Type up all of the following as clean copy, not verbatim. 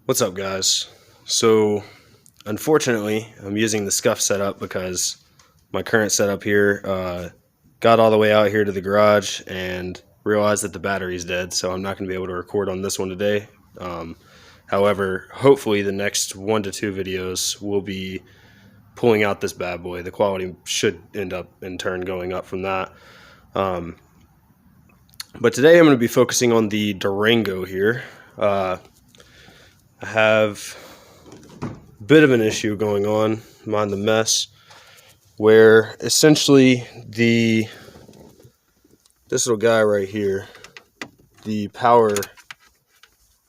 What's up, guys? So unfortunately I'm using the scuff setup because my current setup here got all the way out here to the garage and realized that the battery's dead, so I'm not going to be able to record on this one today. However, hopefully the next 1 to 2 videos will be pulling out this bad boy. The quality should end up in turn going up from that. But today I'm going to be focusing on the Durango here. I have a bit of an issue going on, mind the mess, where essentially this little guy right here, the power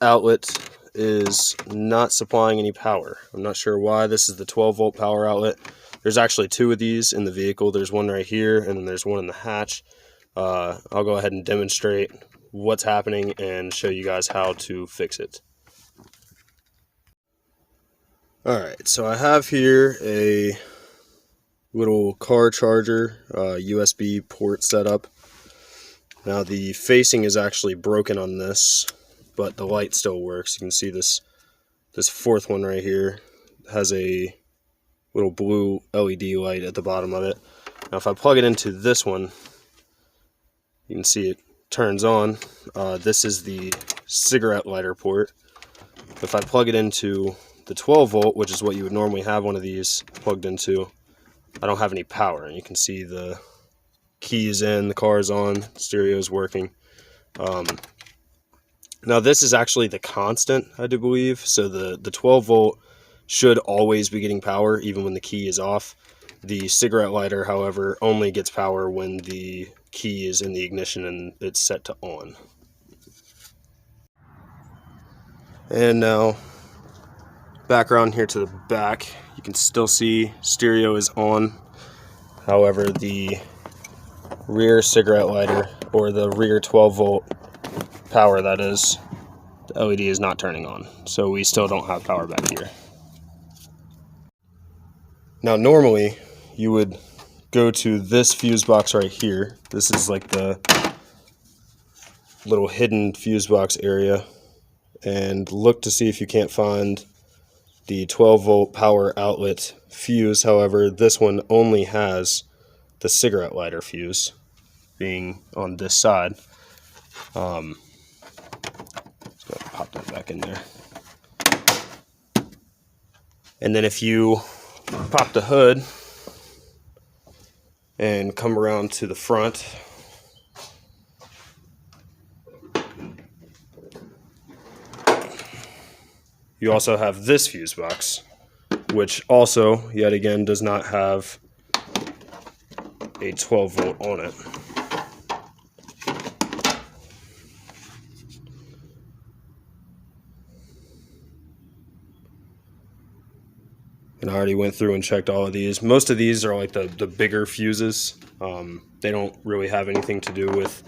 outlet is not supplying any power. I'm not sure why. This is the 12-volt power outlet. There's actually 2 of these in the vehicle. There's one right here, and then there's one in the hatch. I'll go ahead and demonstrate what's happening and show you guys how to fix it. Alright, so I have here a little car charger USB port setup. Now the facing is actually broken on this, but the light still works. You can see this fourth one right here has a little blue LED light at the bottom of it. Now if I plug it into this one, you can see it turns on. This is the cigarette lighter port. If I plug it into the 12-volt, which is what you would normally have one of these plugged into, I don't have any power. And you can see the key is in, the car is on, stereo is working. Now this is actually the constant, I do believe. So the 12-volt should always be getting power even when the key is off. The cigarette lighter, however, only gets power when the key is in the ignition and it's set to on. And now back around here to the back, you can still see stereo is on. However, the rear cigarette lighter, or the rear 12-volt power, that is, the LED is not turning on. So we still don't have power back here. Now normally you would go to this fuse box right here. This is like the little hidden fuse box area, and look to see if you can't find the 12-volt power outlet fuse. However, this one only has the cigarette lighter fuse being on this side. Just gonna pop that back in there. And then if you pop the hood and come around to the front, you also have this fuse box, which also, yet again, does not have a 12-volt on it. And I already went through and checked all of these. Most of these are like the bigger fuses. They don't really have anything to do with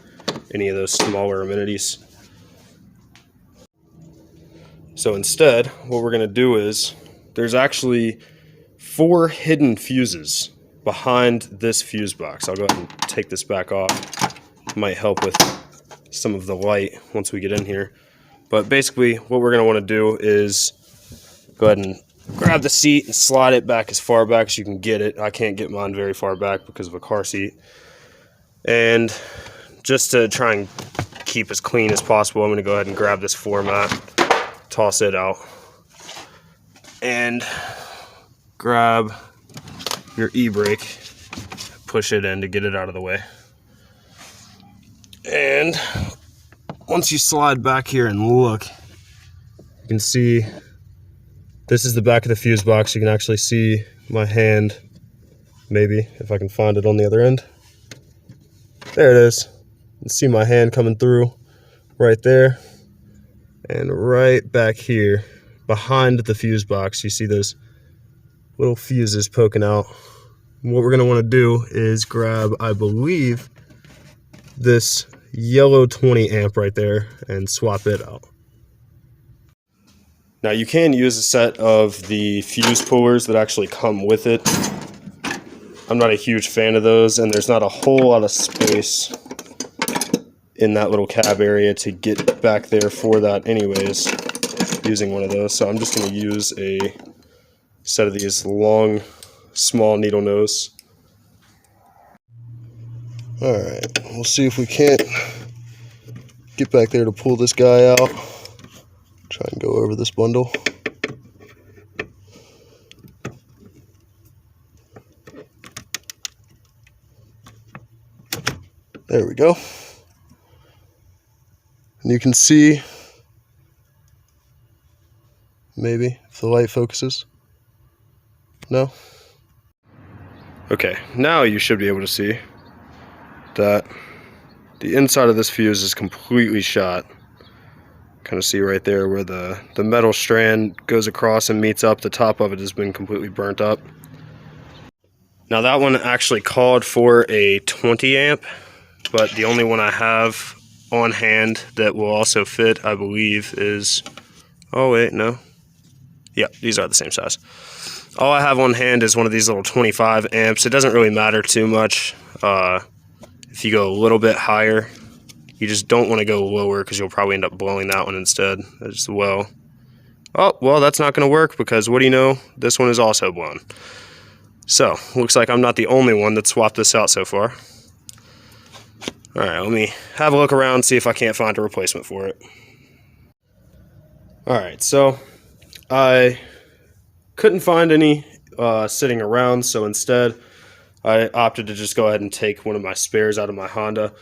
any of those smaller amenities. So instead, what we're going to do is, there's actually 4 hidden fuses behind this fuse box. I'll go ahead and take this back off. Might help with some of the light once we get in here. But basically, what we're going to want to do is go ahead and grab the seat and slide it back as far back as you can get it. I can't get mine very far back because of a car seat. And just to try and keep as clean as possible, I'm going to go ahead and grab this floor mat, toss it out, and grab your e-brake, push it in to get it out of the way. And once you slide back here and look, you can see this is the back of the fuse box. You can actually see my hand, maybe, if I can find it on the other end. There it is. You can see my hand coming through right there. And right back here, behind the fuse box, you see those little fuses poking out. And what we're going to want to do is grab, I believe, this yellow 20 amp right there and swap it out. Now you can use a set of the fuse pullers that actually come with it. I'm not a huge fan of those, and there's not a whole lot of space in that little cab area to get back there for that anyways. using one of those, so I'm just going to use a set of these long, small needle nose. Alright, we'll see if we can't get back there to pull this guy out. Try and go over this bundle. There we go. And you can see, maybe, if the light focuses. No? Okay, now you should be able to see that the inside of this fuse is completely shot. Kind of see right there where the metal strand goes across and meets up. The top of it has been completely burnt up. Now that one actually called for a 20 amp, but the only one I have on hand that will also fit, I believe, is, oh wait, no. Yeah, these are the same size. All I have on hand is one of these little 25 amps. It doesn't really matter too much. If you go a little bit higher, you just don't want to go lower because you'll probably end up blowing that one instead as well. Oh, well, that's not going to work because what do you know? This one is also blown. So, looks like I'm not the only one that swapped this out so far. Alright, let me have a look around, see if I can't find a replacement for it. Alright, so I couldn't find any sitting around, so instead I opted to just go ahead and take one of my spares out of my Honda.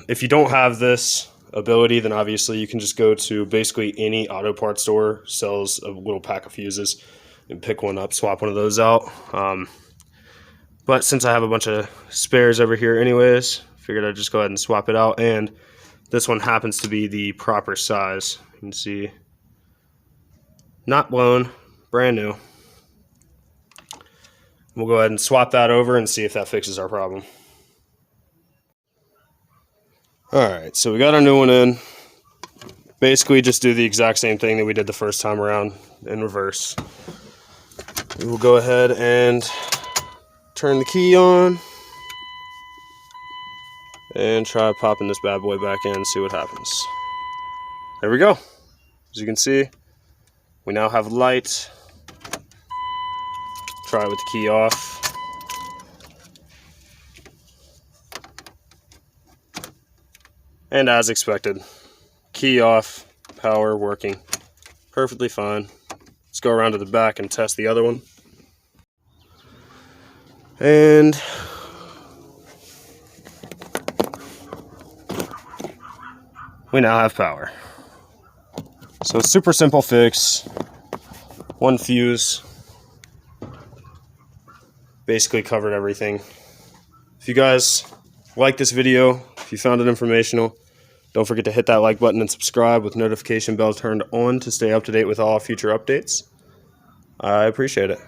If you don't have this ability, then obviously you can just go to basically any auto parts store, sells a little pack of fuses, and pick one up, swap one of those out. But since I have a bunch of spares over here anyways, figured I'd just go ahead and swap it out, and this one happens to be the proper size. You can see, not blown, brand new. We'll go ahead and swap that over and see if that fixes our problem. Alright, so we got our new one in. Basically just do the exact same thing that we did the first time around in reverse. We will go ahead and turn the key on and try popping this bad boy back in and see what happens. There we go. As you can see, we now have light. Try it with the key off. And as expected, key off, power working perfectly fine. Let's go around to the back and test the other one. And we now have power. So super simple fix. One fuse. Basically covered everything. If you guys like this video, if you found it informational, don't forget to hit that like button and subscribe with notification bell turned on to stay up to date with all future updates. I appreciate it.